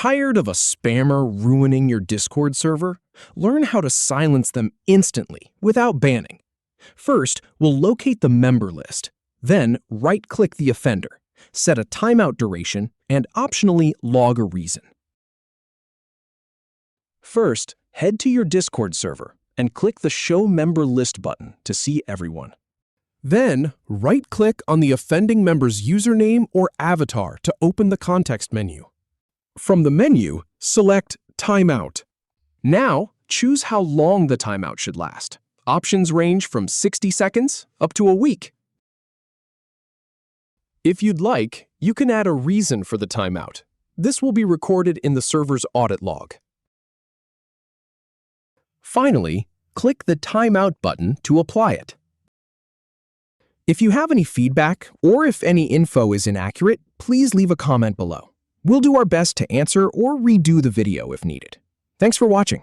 Tired of a spammer ruining your Discord server? Learn how to silence them instantly without banning. First, we'll locate the member list. Then, right-click the offender, set a timeout duration, and optionally log a reason. First, head to your Discord server and click the Show Member List button to see everyone. Then, right-click on the offending member's username or avatar to open the context menu. From the menu, select Timeout. Now, choose how long the timeout should last. Options range from 60 seconds up to a week. If you'd like, you can add a reason for the timeout. This will be recorded in the server's audit log. Finally, click the Timeout button to apply it. If you have any feedback or if any info is inaccurate, please leave a comment below. We'll do our best to answer or redo the video if needed. Thanks for watching.